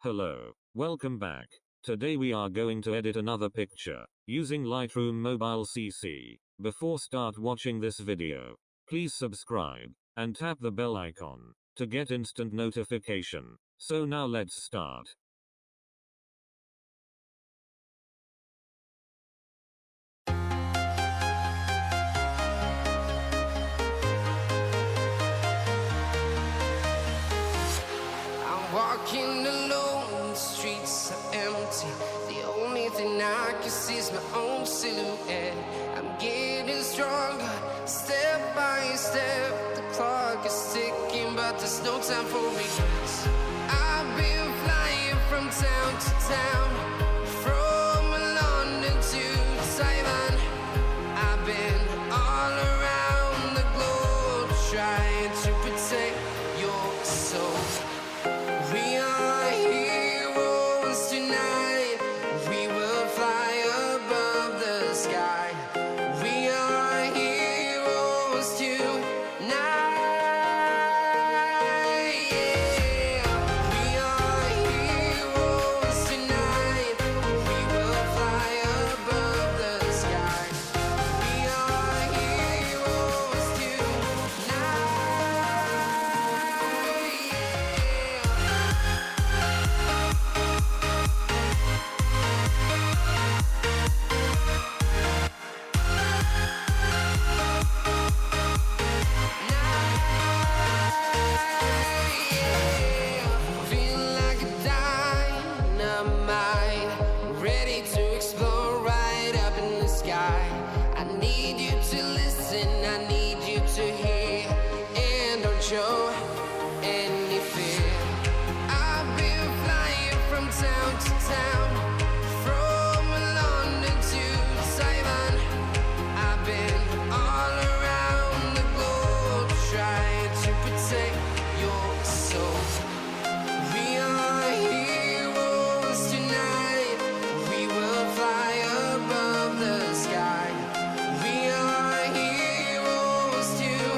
Hello, welcome back. Today we are going to edit another picture using Lightroom Mobile CC. Before start watching this video, please subscribe and tap the bell icon to get instant notification. So now let's start. Walking alone, the streets are empty. The only thing I can see is my own silhouette. I'm getting stronger, step by step. The clock is ticking, but there's no time for regrets. I've been flying from town to town, from London to Taiwan. I've been all around the globe, trying to protect your soul. We are heroes tonight. We will fly above the sky. We are heroes tonight. Yeah. We are heroes tonight. We will fly above the sky. We are heroes tonight. Show any fear. I've been flying from town to town, from London to Taiwan. I've been all around the globe, trying to protect your soul. We are heroes tonight. We will fly above the sky. We are heroes tonight.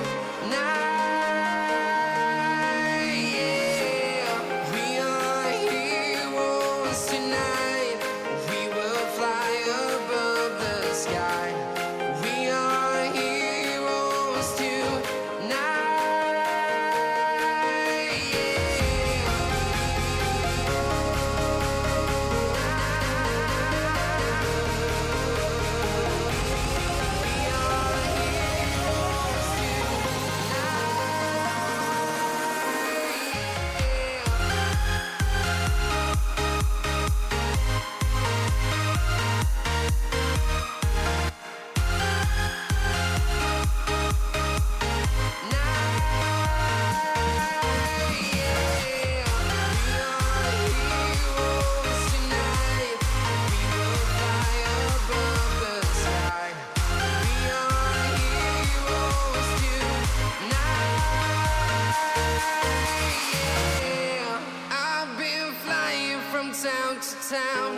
Town to town,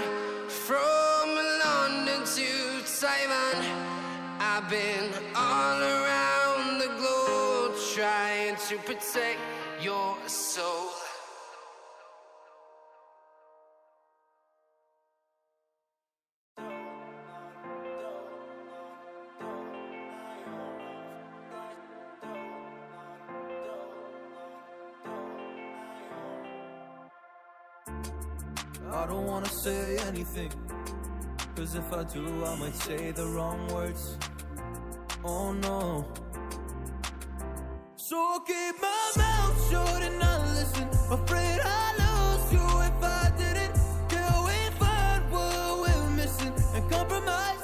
from London to Taiwan. I've been all around the globe, trying to protect your soul. I don't wanna say anything, cause if I do I might say the wrong words. Oh no. So I'll keep my mouth shut and not listen. Afraid I'd lose you if I didn't. Till we find what we're missing and compromise.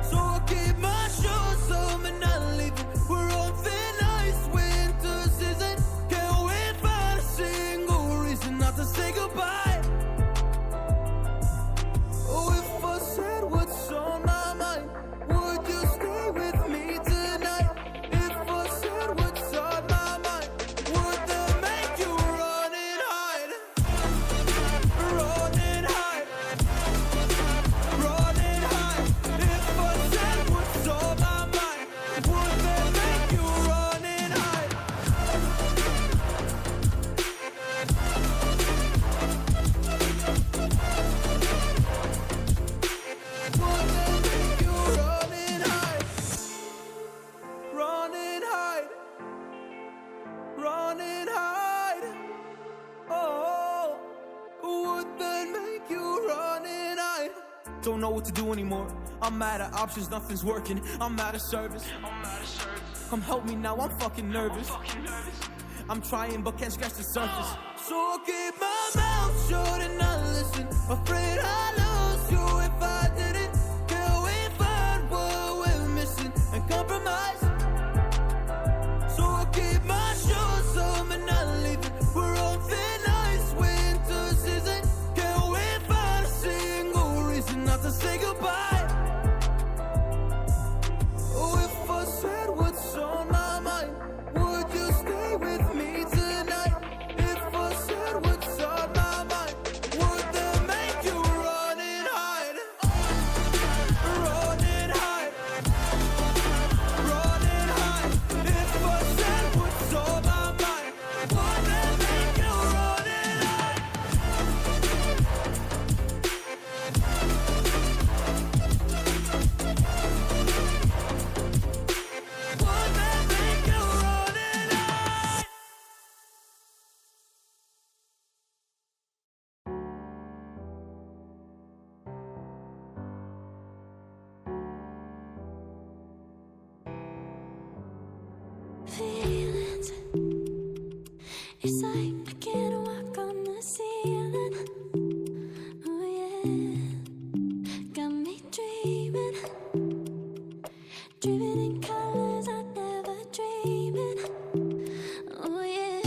So I'll keep my shoes on and not leaving. We're on thin ice, winter season. Can't wait for a single reason not to say goodbye. Would that make you run Don't know what to do anymore. I'm out of options, nothing's working. I'm out of service. Come help me now, I'm fucking nervous. I'm trying but can't scratch the surface. So I keep my mouth shut and not listen. Afraid I lose you if I didn't. Till we find what we're missing and compromise. So I keep my shoes on and not leaving. We're on thin ice, winter season. Can't we find a single reason not to say goodbye? Oh, if I said what's on my mind, would you stay with me tonight? If I said what's on my mind, would that make you run and hide? Run and hide. Run and hide. If I said what's on my mind, would that make you run and hide? Would that make you run and hide? Feelings, it's like I can't walk on the ceiling. Oh yeah, got me dreaming, dreaming in colors I never dreamed in. Oh yeah,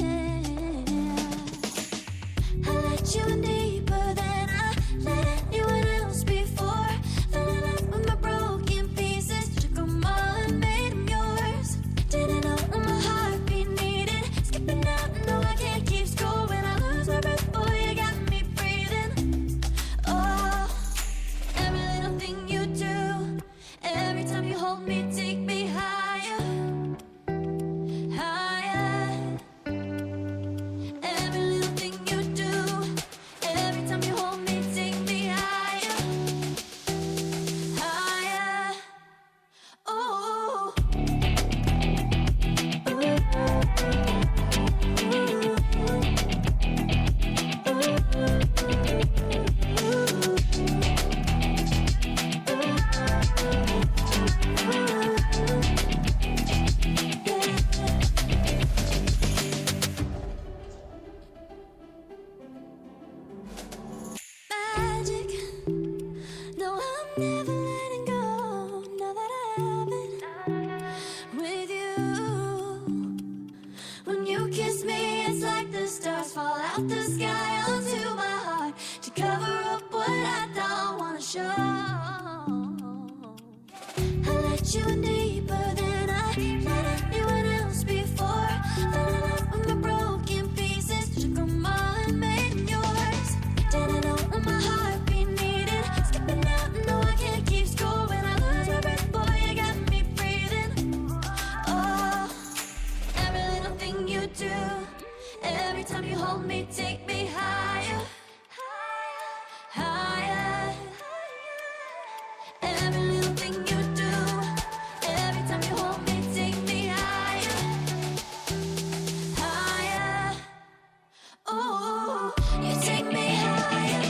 I let you in deeper than I let anyone else before. Fell in love with my broken pieces, took 'em all and made 'em yours. Didn't know what my heartbeat needed. Skipping out, no, I can't keep score. When I lose my breath, boy, you got me breathing. Oh, every little thing you do, every time you hold me, take me higher, higher. Every little thing you do, every time you hold me, take me higher, higher. Oh. Magic. No, I'm never letting go. Now that I have it with you. When you kiss me, it's like the stars fall out the sky onto my heart to cover up what I don't wanna show. I let you in deeper than I let anyone else before. Fell in love with my broken pieces, took 'em all and made 'em yours. Didn't know what my heartbeat needed. Skipping out, no, I can't keep score. When I lose my breath, boy, you got me breathing. Oh, every little thing you do, every time you hold me, take me higher, higher. Every little thing you do, every time you hold me, take me higher, higher. Oh, you take me higher,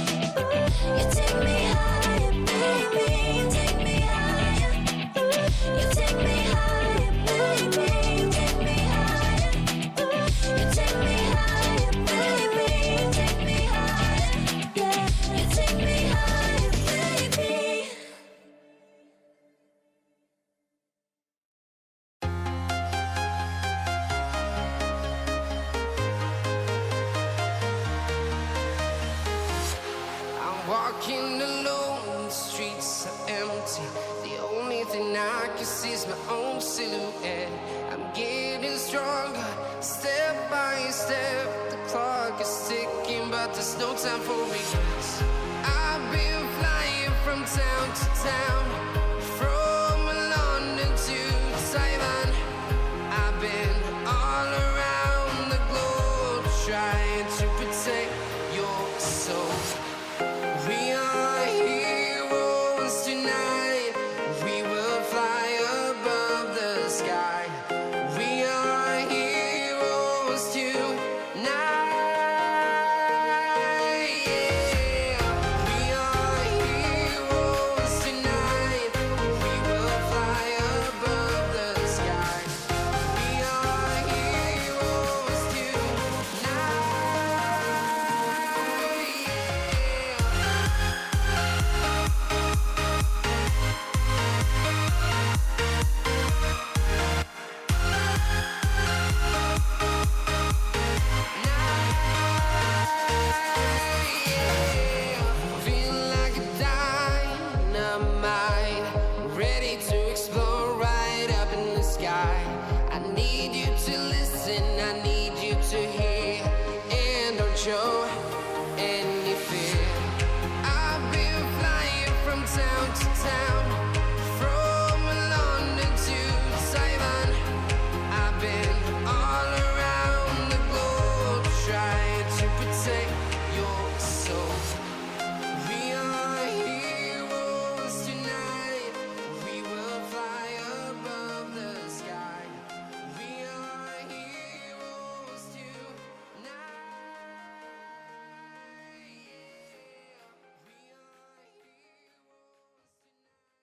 you take me higher, baby, you take me higher, you take me higher, baby, you take me higher, you take me higher, baby, you take me higher, yeah, you take me higher, baby. I'm walking alone, the streets are empty. The only thing I can see is my own silhouette. I'm getting stronger, step by step. The clock is ticking, but there's no time for regrets. I've been flying from town to town, from London to Taiwan. I've been all around the globe trying to protect your soul. We are heroes tonight. We will fly above the sky. We are heroes tonight. Yeah. We are heroes. mind, ready to explore right up in the sky. I need you to listen, I need you to hear, and don't show any fear. I've been flying from town to town.